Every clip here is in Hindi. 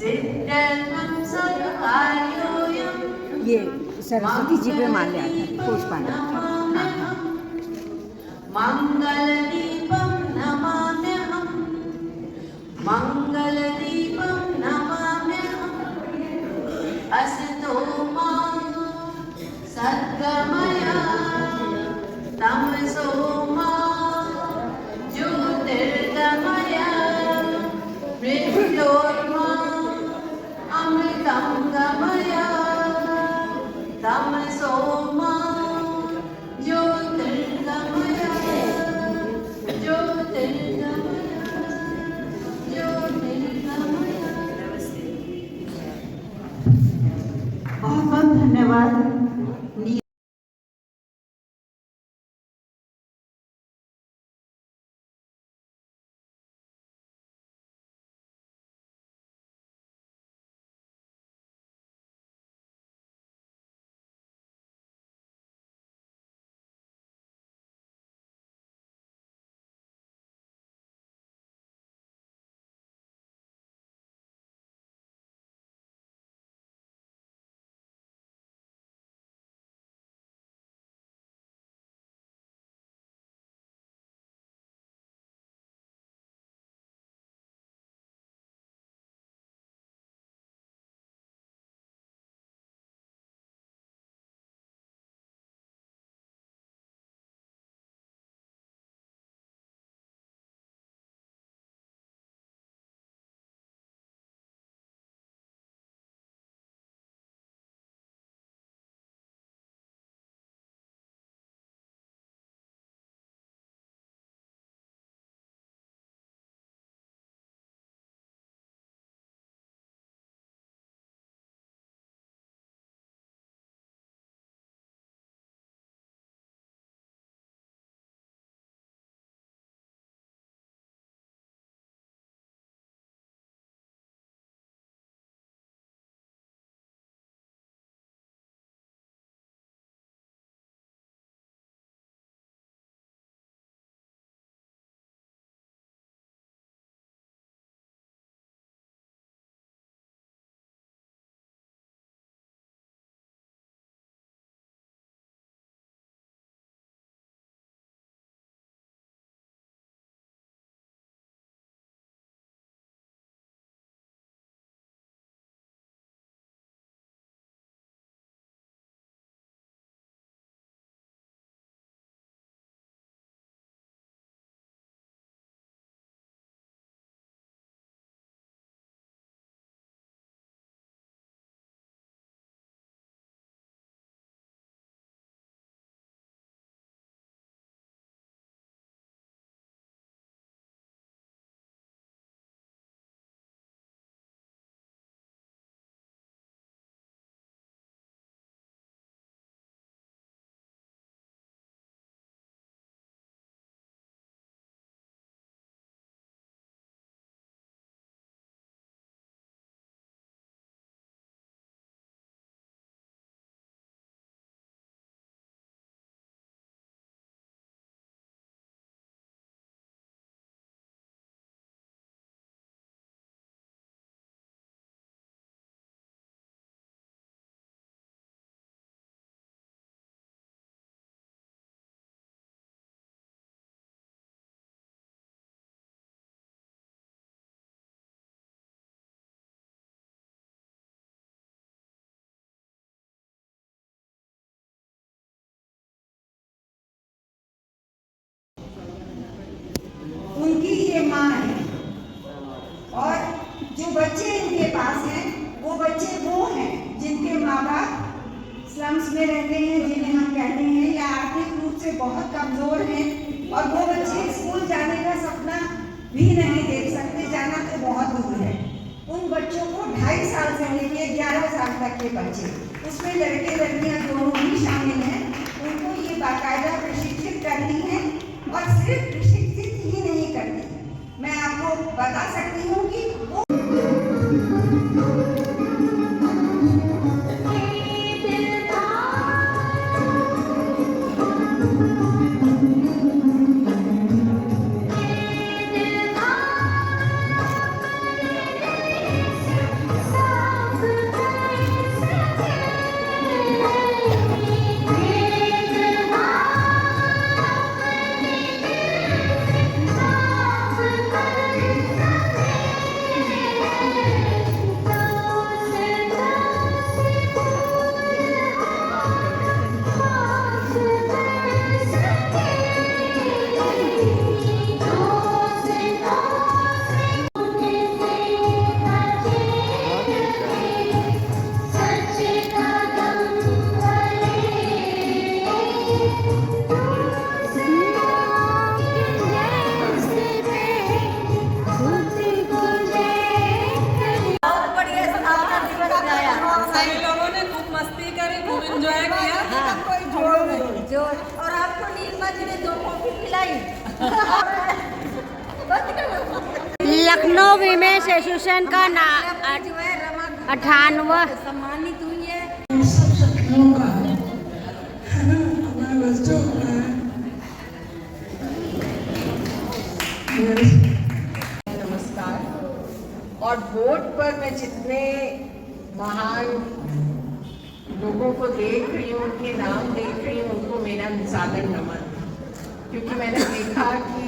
ये सरस्वती जी पे माल्या था, पुष्पांजलि। हाँ हाँ। मंगलदीपं नमाम्यहं, मंगलदीपं नमाम्यहं, असतो मा सद्गमय तमसो मा ज्योतिर्गमय मृत्योर्मा अमृतं गमय तमसो मा ज्योतिर्गमय ज्योतिर्गमय ज्योतिर्गमय। बहुत बहुत धन्यवाद। उनकी ये माँ है और जो बच्चे इनके पास हैं वो बच्चे वो हैं जिनके माँ बाप स्लम्स में रहते हैं, जिन्हें हम कहते हैं या आर्थिक रूप से बहुत कमजोर हैं, और वो बच्चे स्कूल जाने का सपना भी नहीं देख सकते, जाना तो बहुत दूर है। उन बच्चों को 2.5 साल से लेकर 11 साल तक के बच्चे, उसमें लड़के लड़कियां दोनों भी शामिल हैं, उनको ये बाकायदा प्रशिक्षित करती हैं और सिर्फ प्रशिक्षित ही नहीं करती, मैं आपको बता सकती हूँ कि वो लखनऊ विमेश एसोसिएशन का 98वां सम्मानित हुई है। सब सखियों का हमारे बच्चों का नमस्कार। और बोर्ड पर मैं जितने महान लोगों को देख रही हूँ, उनके नाम देख रही हूँ, उनको मेरा सादर नमन। क्योंकि मैंने देखा कि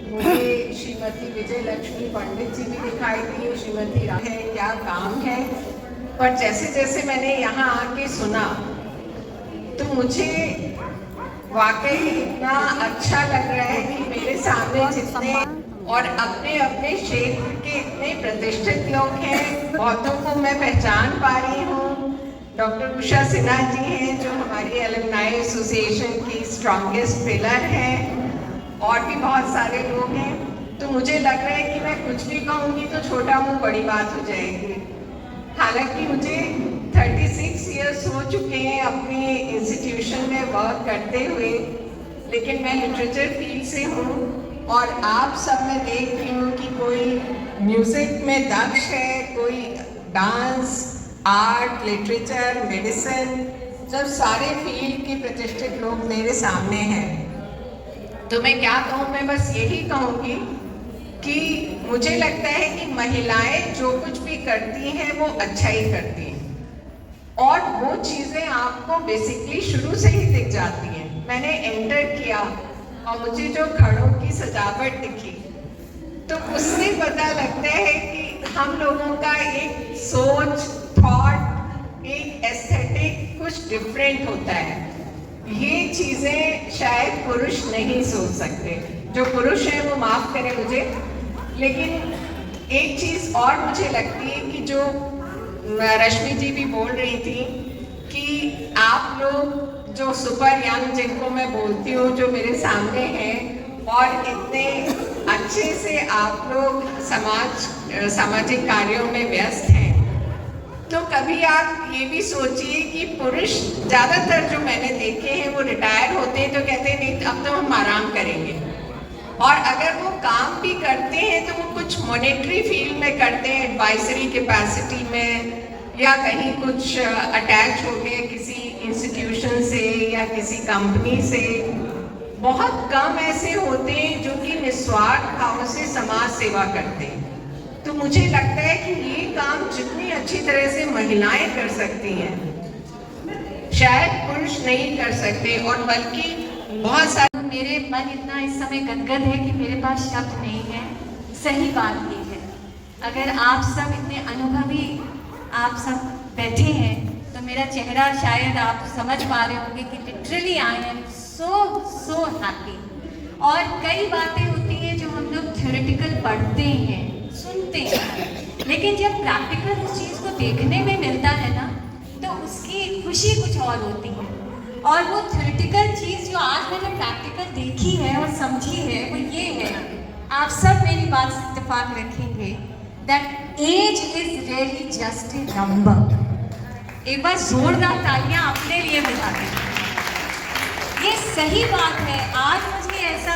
मुझे श्रीमती विजय लक्ष्मी पंडित जी भी दिखाई दी, श्रीमती राम है, क्या काम है। पर जैसे जैसे मैंने यहाँ आके सुना तो मुझे वाकई इतना अच्छा लग रहा है कि मेरे सामने जितने और अपने अपने क्षेत्र के इतने प्रतिष्ठित लोग हैं, बहुतों को मैं पहचान पा रही हूँ। डॉक्टर उषा सिन्हा जी हैं जो हमारी एलुमनाई एसोसिएशन की स्ट्रॉन्गेस्ट पिलर हैं, और भी बहुत सारे लोग हैं। तो मुझे लग रहा है कि मैं कुछ भी कहूँगी तो छोटा मुँह बड़ी बात हो जाएगी। हालांकि मुझे 36 इयर्स हो चुके हैं अपने इंस्टीट्यूशन में वर्क करते हुए, लेकिन मैं लिटरेचर फील्ड से हूँ। और आप सब में देख रही हूँ कि कोई म्यूज़िक में दक्ष है, कोई डांस, आर्ट, लिटरेचर, मेडिसिन, जब सारे फील्ड के प्रतिष्ठित लोग मेरे सामने हैं। तो मैं क्या कहूँ, मैं बस यही कहूँगी कि मुझे लगता है कि महिलाएं जो कुछ भी करती हैं वो अच्छा ही करती हैं, और वो चीज़ें आपको बेसिकली शुरू से ही दिख जाती हैं। मैंने एंटर किया और मुझे जो घड़ों की सजावट दिखी तो उससे पता लगता है कि हम लोगों का एक सोच, थॉट, एक एस्थेटिक कुछ डिफरेंट होता है। ये चीज़ें शायद पुरुष नहीं सोच सकते। जो पुरुष हैं वो माफ़ करें मुझे, लेकिन एक चीज़ और मुझे लगती है कि जो रश्मि जी भी बोल रही थी कि आप लोग जो सुपर यंग, जिनको मैं बोलती हूँ, जो मेरे सामने हैं और इतने अच्छे से आप लोग सामाजिक कार्यों में व्यस्त हैं, तो कभी आप ये भी सोचिए कि पुरुष ज़्यादातर जो मैंने देखे हैं वो रिटायर होते हैं तो कहते हैं नहीं अब तो हम आराम करेंगे, और अगर वो काम भी करते हैं तो वो कुछ मॉनेटरी फील्ड में करते हैं, एडवाइजरी कैपेसिटी में, या कहीं कुछ अटैच हो गए किसी इंस्टीट्यूशन से या किसी कंपनी से। बहुत कम ऐसे होते हैं जो कि निस्वार्थ भाव से समाज सेवा करते हैं। तो मुझे लगता है कि ये काम जितनी अच्छी तरह से महिलाएं कर सकती हैं शायद पुरुष नहीं कर सकते, और बल्कि बहुत सारे मेरे मन इतना इस समय गदगद है कि मेरे पास शब्द नहीं है। सही बात ये है, अगर आप सब इतने अनुभवी आप सब बैठे हैं तो मेरा चेहरा शायद आप समझ पा रहे होंगे कि literally I am so happy. और कई बातें होती हैं जो हम लोग थ्योरेटिकल पढ़ते हैं, सुनते हैं, लेकिन जब प्रैक्टिकल उस चीज़ को देखने में मिलता है ना तो उसकी खुशी कुछ और होती है। और वो थ्योरेटिकल चीज़ जो आज मैंने प्रैक्टिकल देखी है और समझी है वो ये है, आप सब मेरी बात से इत्तेफाक रखेंगे, that age is really just a number. एक बार जोरदार तालियां अपने लिए बजा दें। ये सही बात है। आज मुझे ऐसा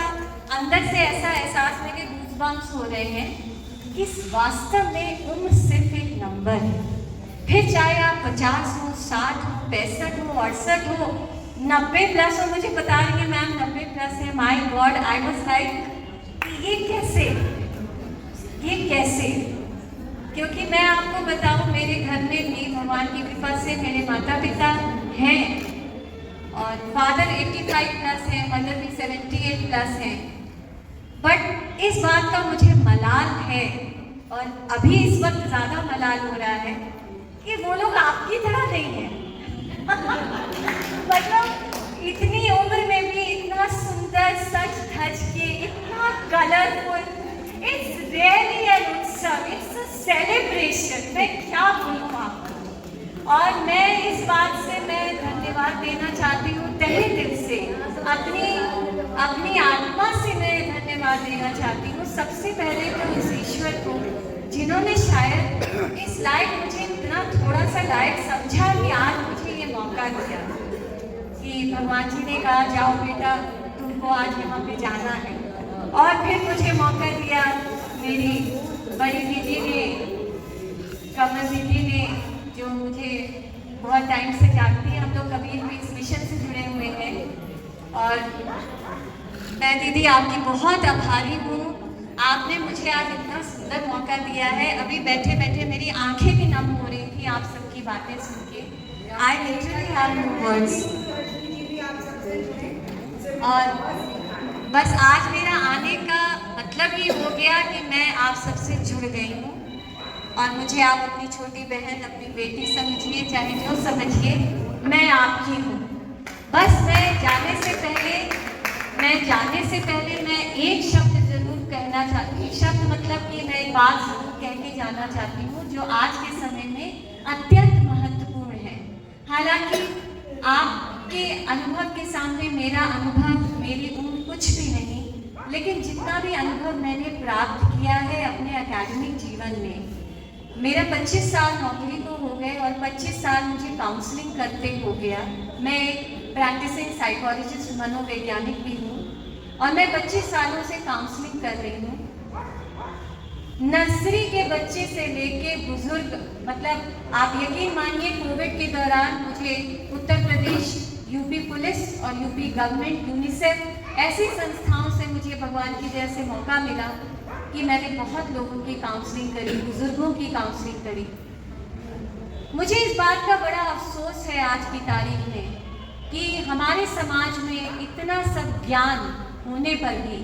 अंदर से ऐसा एहसास, मेरे गूज़बम्प्स हो रहे हैं कि वास्तव में उम्र सिर्फ एक नंबर है। फिर चाहे आप 50 हो, 60 हो, 65 हो, 68 हो, 90 प्लस हो। मुझे बता रही है मैम 90 प्लस है। My God, I was like ये कैसे, ये कैसे? क्योंकि मैं आपको बताऊं, मेरे घर में भी भगवान की कृपा से मेरे माता पिता हैं, और फादर 85 प्लस है, मदर भी 78 प्लस है। बट इस बात का मुझे मलाल है, और अभी इस वक्त ज़्यादा मलाल हो रहा है कि वो लोग आपकी तरह नहीं है। मतलब इतनी उम्र में भी इतना सुंदर सच धज के, इतना कलरफुल, इट्स रियली एन उत्सव, इट्स अ सेलिब्रेशन। मैं क्या बोलूँ आपको। और मैं इस बात से मैं धन्यवाद देना चाहती हूँ तहे दिल से, अपनी आत्मा से मैं धन्यवाद देना चाहती हूँ। सबसे पहले तो इस ईश्वर को जिन्होंने शायद इस लायक, मुझे इतना थोड़ा सा लायक समझा कि आज मुझे ये मौका दिया कि भगवान जी ने कहा जाओ बेटा तुमको आज यहाँ पे जाना है, और फिर मुझे मौका दिया मेरी बड़ी दीदी ने, कमल दीदी ने, जो मुझे बहुत टाइम से जानती है, हम लोग कबीर में इस मिशन से जुड़े हुए हैं और मैं दीदी आपकी बहुत आभारी हूँ। आपने मुझे आज इतना सुंदर मौका दिया है। अभी बैठे बैठे मेरी आंखें भी नम हो रही थी आप सबकी बातें सुन के। I literally have no words. और बस आज मेरा आने का मतलब ये हो गया कि मैं आप सबसे जुड़ गई हूँ और मुझे आप अपनी छोटी बहन, अपनी बेटी समझिए, चाहे जो समझिए, मैं आपकी हूँ। बस मैं जाने से पहले मैं एक शब्द जरूर कहना चाहती हूँ। शब्द मतलब कि मैं एक बात जरूर कह के जाना चाहती हूँ जो आज के समय में अत्यंत महत्वपूर्ण है। हालांकि आपके अनुभव के सामने मेरा अनुभव, मेरी उम्र कुछ भी नहीं, लेकिन जितना भी अनुभव मैंने प्राप्त किया है अपने एकेडमिक जीवन में, मेरा 25 साल नौकरी को हो गए और 25 साल मुझे काउंसलिंग करते हो गया। मैं एक प्रैक्टिसिंग साइकोलॉजिस्ट, मनोवैज्ञानिक भी हूँ और मैं 25 सालों से काउंसलिंग कर रही हूँ। नर्सरी के बच्चे से लेके बुजुर्ग, मतलब आप यकीन मानिए कोविड के दौरान मुझे उत्तर प्रदेश यूपी पुलिस और यूपी गवर्नमेंट, यूनिसेफ ऐसी संस्थाओं से मुझे भगवान की दया से मौका मिला कि मैंने बहुत लोगों की काउंसलिंग करी, बुजुर्गों की काउंसलिंग करी। मुझे इस बात का बड़ा अफसोस है आज की तारीख में कि हमारे समाज में इतना सब ज्ञान होने पर भी,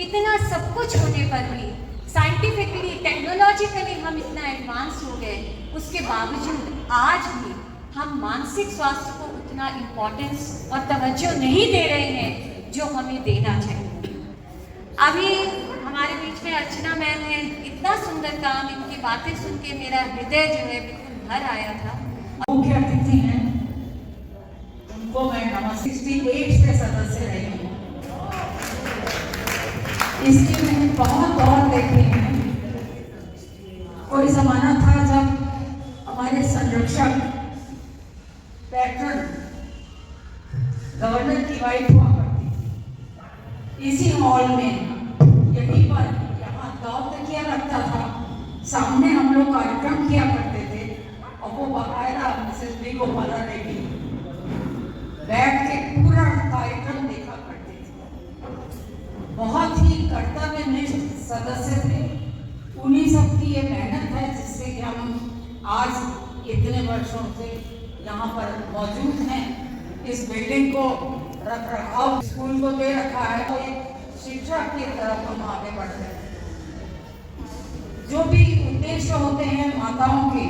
इतना सब कुछ होने पर भी, साइंटिफिकली, टेक्नोलॉजिकली हम इतना एडवांस हो गए, उसके बावजूद आज भी हम मानसिक स्वास्थ्य को उतना इम्पोर्टेंस और तवज्जो नहीं दे रहे हैं जो हमें देना चाहिए। अभी हमारे बीच में अर्चना मैम है, इतना सुंदर काम, इनकी बातें सुन के मेरा हृदय जो है बिल्कुल भर आया था। मुख्य अतिथि हैं, उनको मैं नमस्ते 68 से सदस्य रही हूँ। इसकी मैंने बहुत दौर देखे हैं। कोई जमाना था जब हमारे संरक्षक पैटर्न गवर्नर की वाइफ हुआ करती, इसी हॉल में, यहीं पर, यहाँ दाव तकिया लगता था, सामने हम लोग कार्यक्रम किया करते थे और वो बाकायदा मिसेस बी गोपाला रेड्डी बैठ के पूरा कार्यक्रम देखा करते थे। बहुत ही कर्तव्यनिष्ठ सदस्य थे। उन्हीं सब की ये मेहनत है जिससे कि हम आज इतने वर्षों से यहाँ पर मौजूद हैं। इस बिल्डिंग को रख रखाव स्कूल को दे रखा है तो एक शिक्षा की तरफ हम आगे बढ़ते हैं। जो भी उद्देश्य होते हैं माताओं के,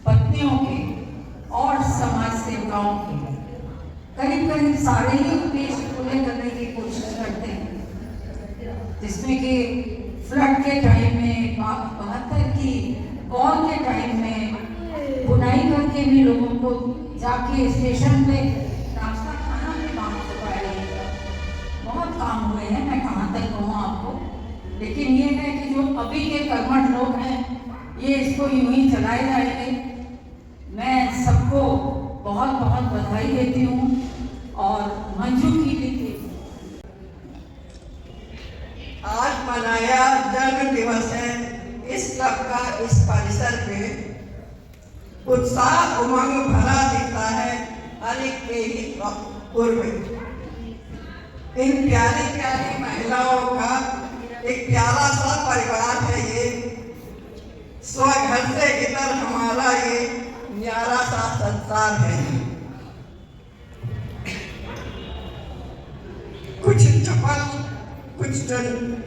पत्नियों के और समाज सेविकाओं के, करीब करीब सारे ही उद्देश्य पूरे करने की कोशिश करते हैं। जिसमें कि फ्लड के टाइम में, 72 की कॉल के टाइम में बुनाई करके भी लोगों को जाके स्टेशन पे नाश्ता खाना भी मांग चुकाया। बहुत काम हुए हैं, मैं कहाँ तक कहूँ आपको, लेकिन ये है कि जो अभी के कर्मठ लोग हैं ये इसको यूं ही चलाए जाएंगे। मैं सबको बहुत बहुत बधाई देती हूँ और मंजू की भी थी। आज मनाया जन्म दिवस है इस क्लब का। इस परिसर में उत्साह उमंग भरा दिखता है हर एक के ही पूर्व। इन प्यारी प्यारी महिलाओं का एक प्यारा सा परिवार है ये। स्वघर से इधर हमारा ये न्यारा सा संसार है। कुछ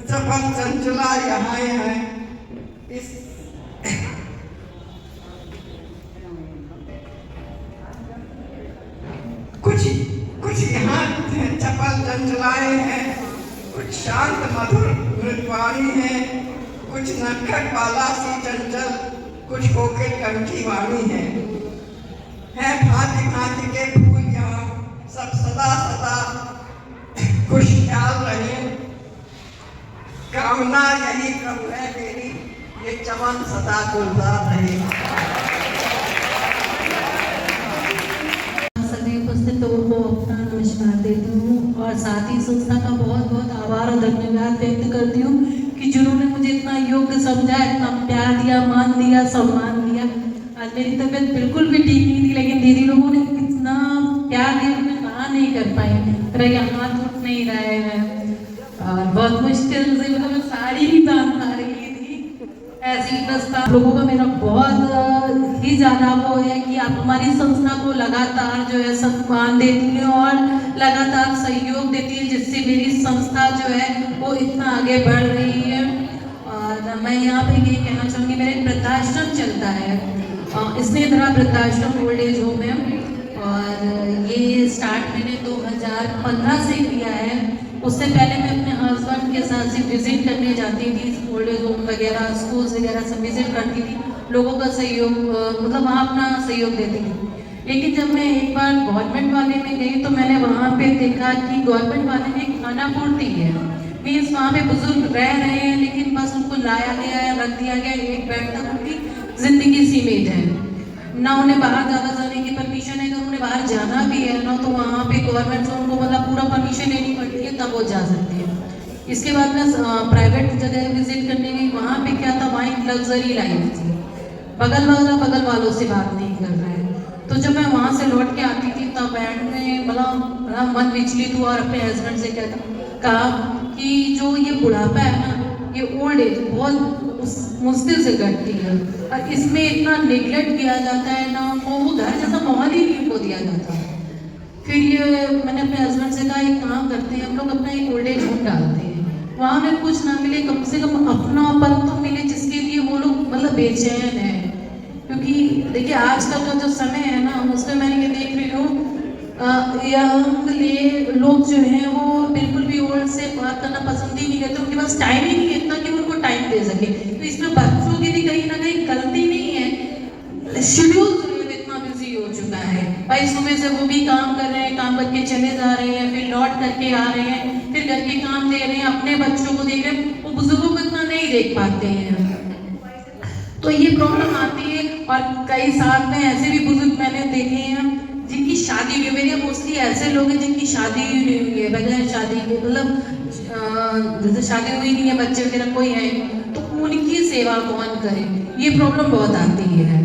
चपल चंचला यहाँ हैं। इस कुछ यहाँ चपल चंचलाए हैं, कुछ शांत मधुर मृदुवाणी है, कुछ नटखट बाला सी चंचल, कुछ कोकिल कंठी वाणी है भांति भांति के फूल यहाँ सब सदा सदा खुशहाल रहे। कामना यही प्रभु है मेरी, ये चमन सदा गुलजार रहे। सभी उपस्थित लोगों को अपना नमस्कार देती हूँ और साथ ही संस्था का बहुत बहुत आभार और धन्यवाद व्यक्त करती हूँ कि जिन्होंने मुझे इतना लोग समझा, इतना प्यार दिया, मान दिया, सम्मान दिया। आज मेरी तबीयत बिल्कुल भी ठीक नहीं थी, लेकिन दीदी लोगों ने इतना प्यार दिया, मैं कहा नहीं कर पाई, मेरा यहाँ हाथ उठ नहीं रहा है। और बहुत मुश्किल से मतलब मैं साड़ी ही पहन पा रही थी, ऐसी रास्ता। लोगों का मेरा बहुत ही ज़्यादा वो है कि आप हमारी संस्था को लगातार जो है सम्मान देती हैं और लगातार सहयोग देती है, जिससे मेरी संस्था जो है वो इतना आगे बढ़ रही है। और मैं यहाँ पे ये कहना चाहूँगी, मेरा वृद्धाश्रम चलता है, स्नेहधरा वृद्धाश्रम ओल्ड एज होम है, और ये स्टार्ट मैंने 2015 से किया है। उससे पहले मैं अपने हस्बैंड के साथ से विजिट करने जाती थी, ओल्ड एज होम वगैरह, स्कूल्स वगैरह सब विजिट करती थी, लोगों का सहयोग मतलब वहाँ अपना सहयोग देती थी। लेकिन जब मैं एक बार गवर्नमेंट वाले में गई तो मैंने वहाँ पे देखा कि गवर्नमेंट वाले में खाना पूर्ति है, मीन्स वहाँ पे बुजुर्ग रह रहे हैं, लेकिन बस उनको लाया गया है, रख दिया गया, एक बेड तक उनकी जिंदगी सीमित है, ना उन्हें बाहर ज़्यादा जाने की परमिशन है। अगर उन्हें बाहर जाना भी है ना, तो वहाँ पे गवर्नमेंट से उनको मतलब पूरा परमिशन लेनी पड़ती है, तब वो जा सकते हैं। इसके बाद मैं प्राइवेट जगह विजिट करने गई, वहाँ पे क्या था, वहाँ एक लग्जरी लाइफ थी, बगल वालों से बात नहीं कर रहे हैं। तो जब मैं वहाँ से लौट के आती थी तब एंड में बड़ा मन विचलित हुआ और अपने हस्बैंड से कहा कि जो ये बुढ़ापा है ना, ये ओल्ड एज बहुत मुश्किल से घटती है, और इसमें इतना नेग्लेक्ट किया जाता है ना, वो घर जैसा माहौल ही नहीं को दिया जाता है। फिर ये मैंने अपने हस्बैंड से कहा, एक काम करते हैं, हम लोग अपना एक ओल्ड एज होम डालते हैं, वहाँ हमें कुछ ना मिले, कम से कम अपनापन तो मिले, जिसके लिए वो लोग मतलब बेचैन है। क्योंकि देखिए आजकल का जो समय है ना, उसमें मैं ये देख रही हूँ, यंग लोग जो हैं वो बिल्कुल भी ओल्ड से बात करना पसंद ही नहीं करते, उनके पास टाइम ही नहीं है इतना कि उनको टाइम दे सके। तो इसमें बच्चों की भी कहीं ना कहीं गलती नहीं है, शेड्यूल इतना बिजी हो चुका है भाई, सुबह से वो भी काम कर रहे हैं, काम करके चले जा रहे हैं, फिर लौट करके आ रहे हैं, फिर घर के काम दे रहे हैं, अपने बच्चों को देख रहे हैं, वो बुजुर्गों को इतना नहीं देख पाते हैं, तो ये प्रॉब्लम आती है। और कई साथ में ऐसे भी बुजुर्ग मैंने देखे हैं जिनकी शादी हुई है, मेरे मोस्टली ऐसे लोग हैं जिनकी शादी नहीं हुई है, बगैर शादी के, मतलब जैसे शादी हुई नहीं है, बच्चे वगैरह कोई है, तो उनकी सेवा कौन करे, ये प्रॉब्लम बहुत आती है।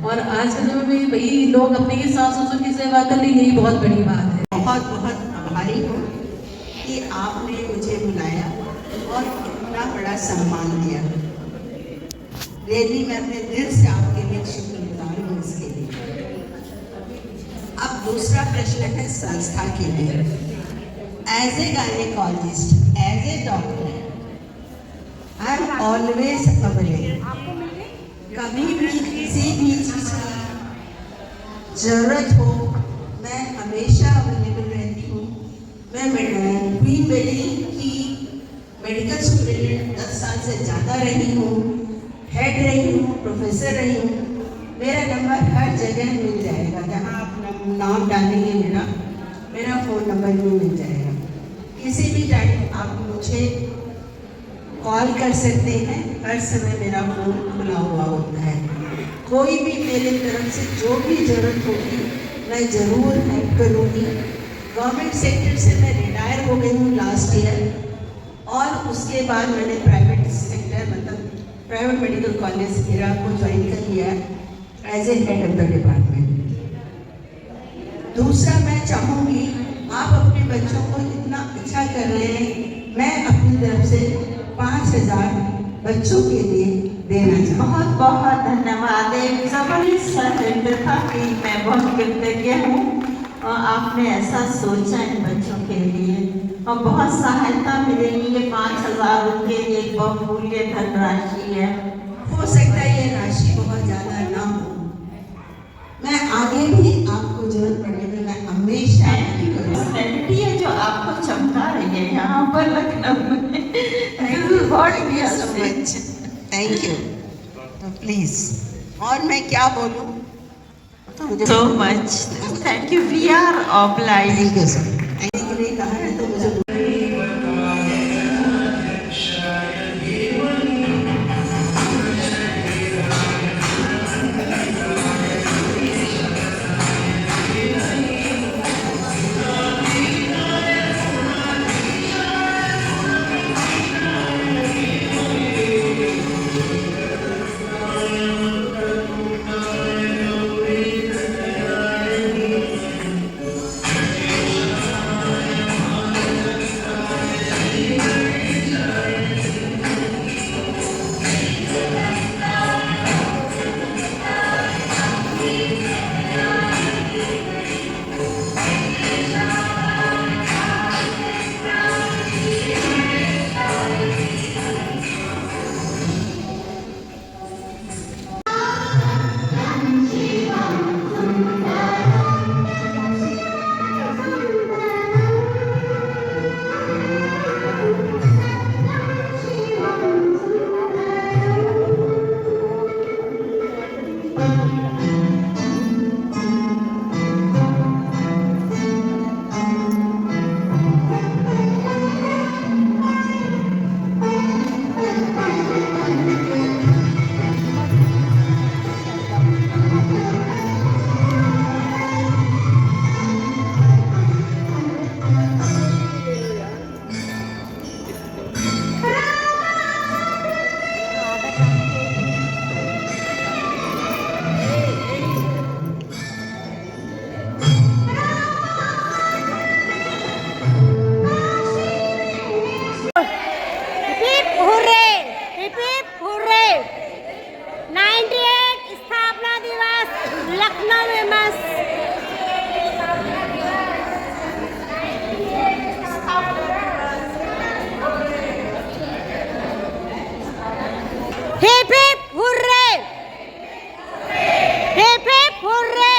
और आज के समय में भाई लोग अपने ही सास ससुर की सेवा कर ली, यही बहुत बड़ी बात है। बहुत बहुत आभारी हूँ कि आपने मुझे बुलाया और इतना बड़ा सम्मान दिया। रियली मैं अपने दिल से आपके लिए शुक्रगुजार हूँ इसके लिए। अब दूसरा प्रश्न है संस्था के लिए। As a gynaecologist, as a doctor, I am always available. कभी भी किसी भी चीज़ की जरूरत हो, मैं हमेशा अवेलेबल रहती हूँ। मैं क्वीन मेरी की मेडिकल स्टूडेंट 10 साल से ज़्यादा रही हूँ, हेड रही हूँ, प्रोफेसर रही हूँ। मेरा नंबर हर जगह मिल जाएगा, जहाँ आप नाम डालेंगे मेरा फ़ोन नंबर भी मिल जाएगा। किसी भी टाइम आप मुझे कॉल कर सकते हैं, हर समय मेरा फ़ोन खुला हुआ होता है। कोई भी मेरे तरफ से जो भी ज़रूरत होगी मैं ज़रूर हेल्प करूँगी। गवर्नमेंट सेक्टर से मैं रिटायर हो गई हूँ लास्ट ईयर, और उसके बाद मैंने प्राइवेट सेक्टर मतलब प्राइवेट मेडिकल कॉलेज इरा को ज्वाइन कर लिया as a head of the department. दूसरा मैं चाहूँगी, आप अपने बच्चों को इतना अच्छा कर रहे हैं, मैं अपनी तरफ से 5000 बच्चों के लिए देना चाहूँ। बहुत बहुत धन्यवाद। एक जबरदस्त सजेशन था कि मैं बहुत कृतज्ञ हूँ, और आपने ऐसा सोचा इन बच्चों के लिए, और बहुत सहायता मिलेगी। ये 5000 उनके लिए एक बहुमूल्य धनराशि है। हो सकता है ये राशि बहुत ज़्यादा ना हो, मैं आगे भी आपको जरूरत पड़ेगी, मैं हमेशा पर्सनैलिटी है जो आपको चमका रही है यहाँ पर लखनऊ में। Thank you so much, thank you. तो प्लीज़, और मैं क्या बोलूँ, तो मुझे so much. Thank you. We are obliged. Thank you sir. के लिए कहा है तो मुझे Lucknow women's hip hip hurray, hip hip hurray.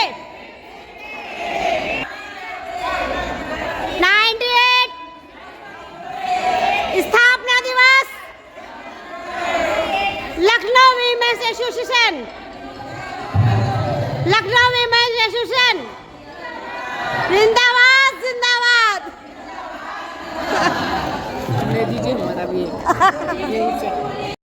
98 स्थापना दिवस Lucknow women's association, Lucknow women's association जिंदाबाद जिंदाबाद। ले दीजिए हमारा भी यही से